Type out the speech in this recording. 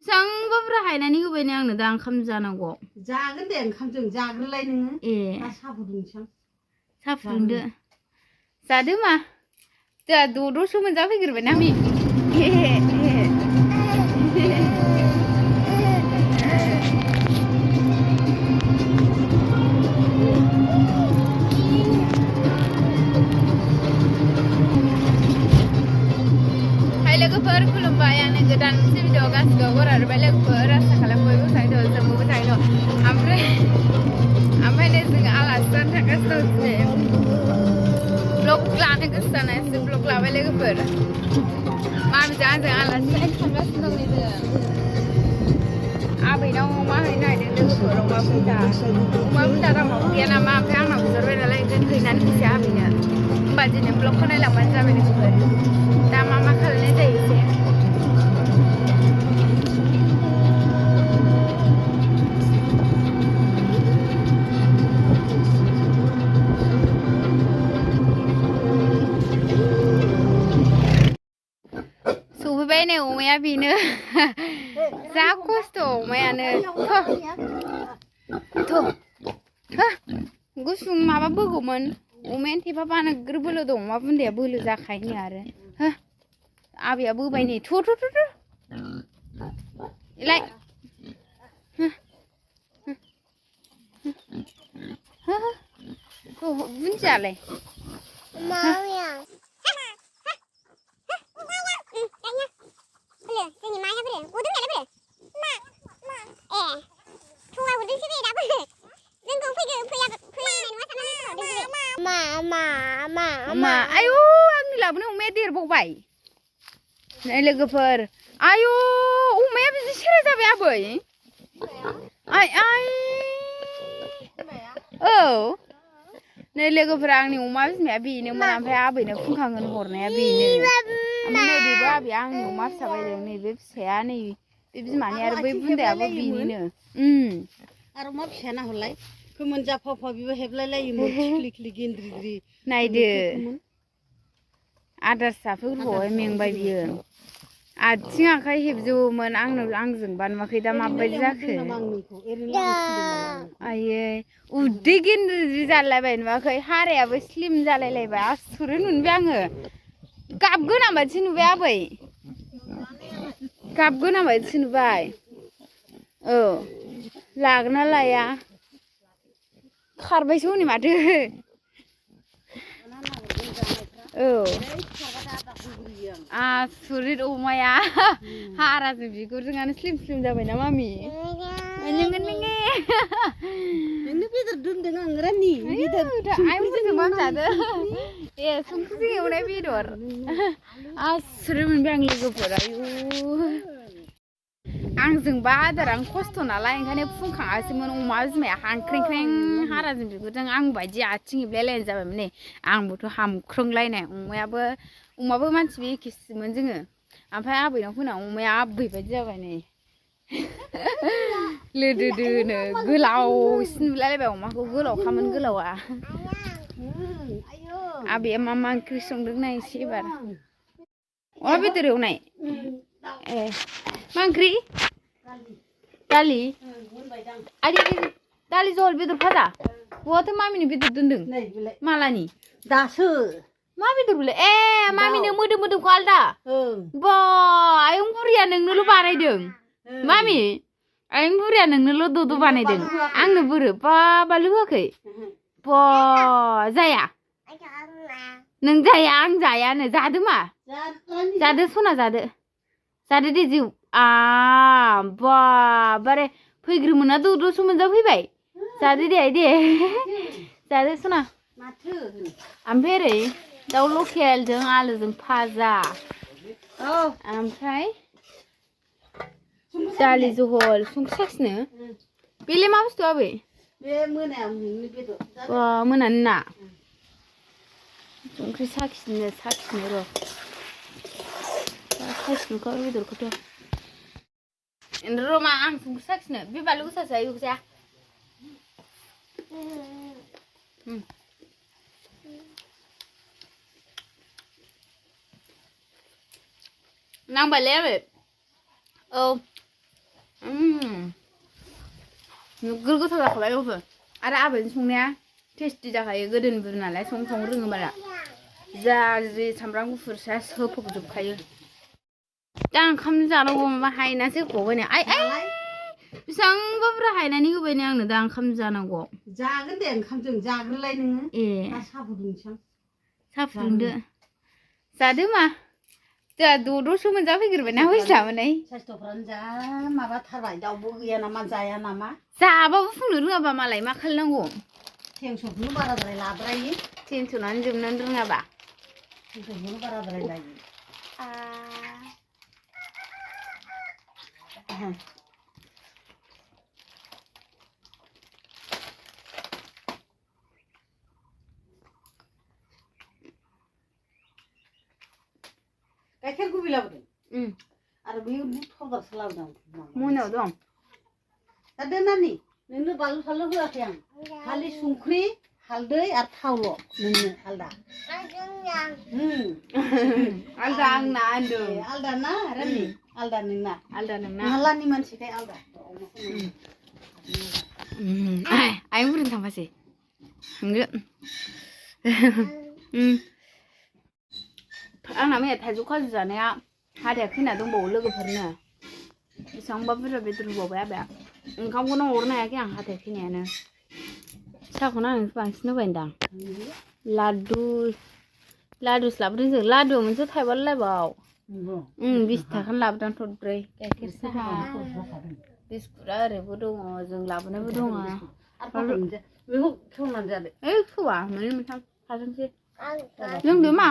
सांबाब्रा हायनानै होबायनो आंनो दा ओंखाम जानांगौ जागोन दे ओंखामजों जाग्रोलाय नोङो दा साहा फुदुंसां साहा फुदुंदो जादो मा जोंहा द'सो मोनजाफैग्रोबाय ना लोगोफोर खुलुमबाय आंनो गोदान मोनसे भिडिअ गासिबो हरबाय लोगोफोर आसा खालामो बयबो मोजाङै दं जोंबो मोजाङै दं ओमफ्राय जोङो आलासि जानो थांगासिनो दं दिनै ब्लग लानो गोसो जानायसो ब्लग लाबाय लोगोफोर मामिजों आंजों आलासि जानो थांगासिनो दं नै जोङो आबैनाव अमा हैनो नागिरदों लोगोफोर अमा बुन्दा रावनावबो गैया नामा ओमफ्राय आंनाव बिहरबाय नालाय ओंखायनो हैनानै फैसै आबैनो होमबा दिनै ब्लगखौ नायलांबानो जाबाय लोगोफोर दा मा खालामनाय जायो एसे सफैबाय नै अमाया बेनो जा खस्थ' अमायानो गुसुं माबा बोगौमोन अमायानो थेफा नोगोर बोलो दं अमा बुन्दाया बोलो जाखायो आरो आबैया बोबाय नै लाय बुन्दियालाय आयु आंनि लाबोनाय अमाया देरबावबाय नै लोगोफोर आयु अमाया बिदि सेरा जाबाय आबै औ नै लोगोफोर आंनि अमा बिमाया बेनोमोन ओमफ्राय आबैनो फुंखांहोनो हरनाया बेनो ओमफ्राय नै बेबो आबैया आंनि अमा फिसा बायदों नैबे फिसाया नै बे बिमानि आरो बै बुन्दायाबो बेनिनो आरो अमा फिसाया नाहरलाय गोमोन जाफावफा बेबो हेबलायलायोमोन खिख्लि गेन्द्रिद्रि नायदो आदार जाफैग्रोबावबाय मेंबाय बियो आथिं आखाइ हेबजोबोमोन आंजोंबा नुवाखै दा माबायदि जाखो आयै उदै गेन्द्रि जालायबाय नुवाखै हारायाबो स्लिम जालायलायबाय आसुरित नुबाय आङो गाब गोनां बायदिसो नुबाय आबै गाब गोनां बायदिसो नुबाय औ लागोन ना लाया खारबायसो हनै माथो औ आसुरित अमाया हाराजों बिगुरजोंआनो स्लिम जाबायना मामि नोंनो बेदर दोनदों आं रानि आइमोनजोंबो जादो ए संख्रिजों एवनाय बेदर आसुरित मोनबाय आं लोगोफोर आयु आंजोंबा आदारानो खस्थ' नालाय ओंखायनो फुंखाङासैमोन अमा बिमाया हांख्रेंख्रें हाराजों बिगुरजों आं बायदि आथिं हेबलायलायनाय जाबायमोन नै आंबोथ' हामख्रंलायनाय अमाबो मानसिबो एखेसोमोन जोङो ओमफ्राय आबैनाव फैनानै अमाया आबै बायदि जाबाय नै लोदोनो गोलावसिन नुलायलायबाय अमाखौ गोलावखामोन गोलावा आबैया मा ओंख्रि संदों नायसै एबार अमा बेदर एवनाय ए मा ओंख्रि दालि दालि जहल बेदर भाजा बहाथो मामिनि बेदर दोनदों मालानि दासो मा बेदर बेलाय ए मामिनो मोदोमखौ आलदा बा आयं बुरिया नोंनोल' बानायदों मामि आयं बुरिया नोंनोल' दद' बानायदों आंनो बोरो बालु होआखै बा जाया नों जाया आं जायानो जादो मा जादो सना जादो दे जिउ बारे फैग्रोमोना द'सो मोनजाफैबाय जादो दे जादो सना ओमफ्राय ओरै दाउ लकेलजों आलुजों भाजा ओमफ्राय दालि जहल संख्रि साखिनो बेलाय मा बुस्थु आबै बे मोनानि ना संख्रि साखिनो र' साखिनोखौ बेदरखौथ' र' मा आं संख्रि साखिनो बे बानलु गोसासो आयौ जाया नांबायलै आबै औ नोगोर गोथाव जाखाबाय लोगोफोर आरो आबैनि संनाया टेस्टि जाखायो गोदोनि बुरि नालाय संनो रोङो बारा जारि सामब्राम गुफुर सेस होफबजोबखायो दा ओंखाम जानांगौ माबा हायनासो होबावबाय आइ आइ बेसेबांबा बुरजा हायनानै होबाय ने आंनो दा ओंखाम जानांगौ जागोन दे ओंखामजों जाग्रोलाय नोङो ए साहा फुदुंसां साहा फुदुंदो जादो मा जोंहा द'सो मोनजाफैग्रोबाय ना हयसामोनै साइस्थ'फ्रानो जा माबाथारबाय दाउबो गैया नामा जाया नामा जाबाबो फुंनो रोङाबा मालाय मा खालामनांगौ टेनसनखौनो बाराद्राय लाद्रायो टेनसनानो जोबनानै रोङाबा टेनसनखौनो बाराद्राय लायो गाइखेर गुबै लाबोदों आरो बे बुट पाउडारसो लाबोदों मोनायाव दं दा दोननानै नोंनो बानलु सानलु होआखै आं खालि संख्रि हालदै आरो थावल' नोंनो आलदा आलदा आंना होनदों आलदा ना रानि आलदा नोंना मालानि मानसिखाय आलदा आयं बुरिनो थांफासै आंना मैया थाइजौ खाजि जानाया हाथाया खैना दंबावो लोगोफोरनो बेसेबांबा बुरजा बेदर होबावबाय आबाया ओंखामखौनो हरनो हायाखै आं हाथाय खैनायानो साहाखौनो आं बांसिन होबायदां लादुसो लाबोदों जों लादु मोनसे थाइबाल लायबाव 20 थाखानि लाबोदां थरब्रै गाइखेर साहा बिस्कुटआ ओरैबो दङ जों लाबोनायबो दङ बेखौ खेवनानै जादो ओइ खेवा मोननै मोनथाम हाजोंसै लोंदो मा